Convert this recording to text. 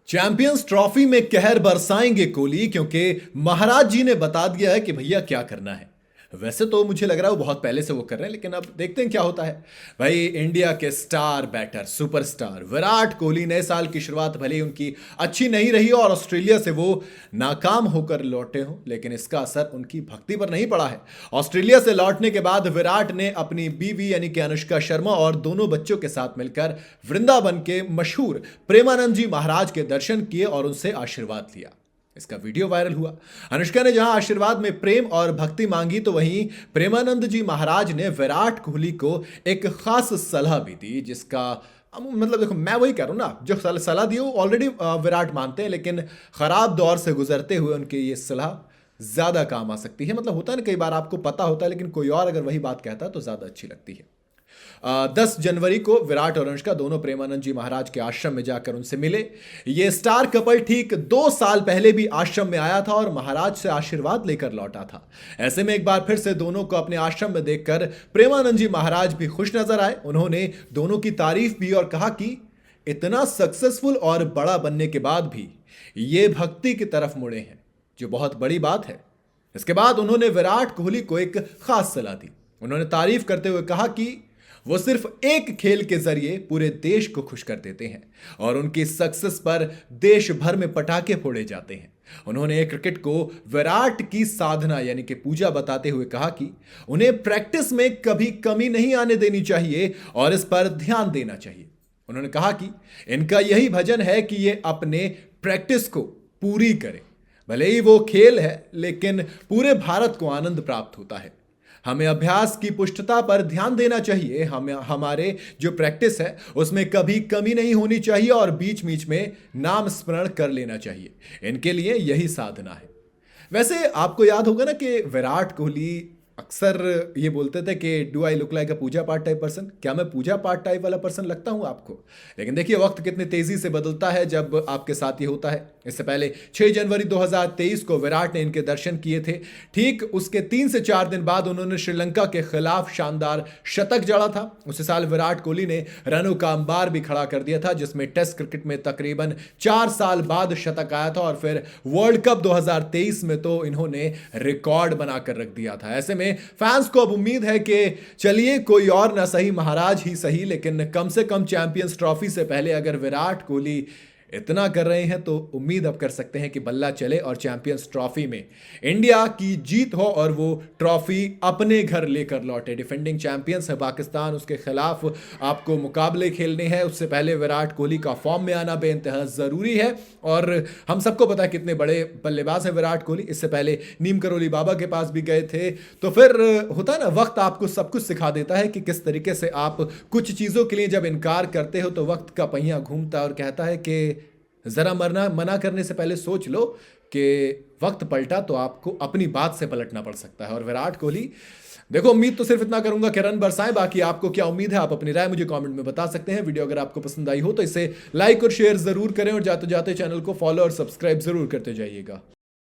Champions trophy में कहर बरसाएंगे कोहली क्योंकि महाराज जी ने बता दिया है कि भैया क्या करना है। वैसे तो मुझे लग रहा है वो बहुत पहले से वो कर रहे हैं, लेकिन अब देखते हैं क्या होता है। भाई, इंडिया के star batter superstar Virat Kohli नए साल की शुरुआत भले ही उनकी अच्छी नहीं रही और ऑस्ट्रेलिया से वो नाकाम होकर लौटे हो, लेकिन इसका असर उनकी भक्ति पर नहीं पड़ा है। ऑस्ट्रेलिया से लौटने के बाद विराट ने अपनी बीवी यानी कि अनुष्का शर्मा और दोनों बच्चों के साथ मिलकर वृंदावन के मशहूर प्रेमानंद जी महाराज के दर्शन किए और उनसे आशीर्वाद लिया। इसका वीडियो वायरल हुआ। अनुष्का ने जहां आशीर्वाद में प्रेम और भक्ति मांगी, तो वहीं प्रेमानंद जी महाराज ने विराट कोहली को एक खास सलाह भी दी, जिसका मतलब देखो, मैं वही कह रहा हूं ना, जो सलाह दी वो ऑलरेडी विराट मानते हैं, लेकिन खराब दौर से गुजरते हुए उनकी ये सलाह ज्यादा काम आ सकती है। मतलब होता है ना, कई बार आपको पता होता है लेकिन कोई और अगर वही बात कहता है तो ज्यादा अच्छी लगती है। 10 जनवरी को विराट और अनुष्का दोनों प्रेमानंद जी महाराज के आश्रम में जाकर उनसे मिले। ये स्टार कपल ठीक 2 साल पहले भी आश्रम में आया था और महाराज से आशीर्वाद लेकर लौटा था। ऐसे में एक बार फिर से दोनों को अपने आश्रम में देखकर प्रेमानंद जी महाराज भी खुश नजर आए। उन्होंने दोनों की तारीफ भी और कहा कि इतना सक्सेसफुल और बड़ा बनने के बाद भी ये भक्ति की तरफ मुड़े हैं, जो बहुत बड़ी बात है। इसके बाद उन्होंने विराट कोहली को एक खास सलाह दी। उन्होंने तारीफ करते हुए कहा कि वो सिर्फ एक खेल के जरिए पूरे देश को खुश कर देते हैं और उनकी सक्सेस पर देश भर में पटाखे फोड़े जाते हैं। उन्होंने क्रिकेट को विराट की साधना यानी कि पूजा बताते हुए कहा कि उन्हें प्रैक्टिस में कभी कमी नहीं आने देनी चाहिए और इस पर ध्यान देना चाहिए। उन्होंने कहा कि इनका यही भजन है कि ये अपने प्रैक्टिस को पूरी करें, भले ही वो खेल है, लेकिन पूरे भारत को आनंद प्राप्त होता है। हमें अभ्यास की पुष्टता पर ध्यान देना चाहिए। हमें हमारे जो प्रैक्टिस है उसमें कभी कमी नहीं होनी चाहिए और बीच बीच में नाम स्मरण कर लेना चाहिए। इनके लिए यही साधना है। वैसे आपको याद होगा ना कि विराट कोहली अक्सर ये बोलते थे कि do I look like a puja path type person. क्या मैं पूजा पाठ टाइप वाला पर्सन लगता हूं आपको? लेकिन देखिए, वक्त कितनी तेजी से बदलता है जब आपके साथ ये होता है। इससे पहले 6 जनवरी 2023 को विराट ने इनके दर्शन किए थे। ठीक उसके 3 से 4 दिन बाद उन्होंने श्रीलंका के खिलाफ शानदार शतक जड़ा था। उसी साल विराट कोहली ने रनों का अंबार भी खड़ा कर दिया था, जिसमें टेस्ट क्रिकेट में तकरीबन 4 साल बाद शतक आया था और फिर वर्ल्ड कप 2023 में तो इन्होंने रिकॉर्ड बनाकर रख दिया था। ऐसे में फैंस को अब उम्मीद है कि चलिए कोई और ना सही, महाराज ही सही, लेकिन कम से कम चैंपियंस ट्रॉफी से पहले अगर विराट कोहली इतना कर रहे हैं तो उम्मीद अब कर सकते हैं कि बल्ला चले और चैंपियंस ट्रॉफी में इंडिया की जीत हो और वो ट्रॉफी अपने घर लेकर लौटे। डिफेंडिंग चैंपियंस है पाकिस्तान, उसके खिलाफ आपको मुकाबले खेलने हैं। उससे पहले विराट कोहली का फॉर्म में आना बेइंतहा जरूरी है और हम सबको पता है कितने बड़े बल्लेबाज हैं विराट कोहली। इससे पहले नीम करोली बाबा के पास भी गए थे। तो फिर होता है ना, वक्त आपको सब कुछ सिखा देता है कि किस तरीके से आप कुछ चीज़ों के लिए जब इनकार करते हो तो वक्त का पहिया घूमता है और कहता है कि जरा मना करने से पहले सोच लो कि वक्त पलटा तो आपको अपनी बात से पलटना पड़ सकता है। और विराट कोहली, देखो, उम्मीद तो सिर्फ इतना करूंगा कि रन बरसाएं। बाकी आपको क्या उम्मीद है, आप अपनी राय मुझे कमेंट में बता सकते हैं। वीडियो अगर आपको पसंद आई हो तो इसे लाइक और शेयर जरूर करें और जाते जाते चैनल को फॉलो और सब्सक्राइब जरूर करते जाइएगा।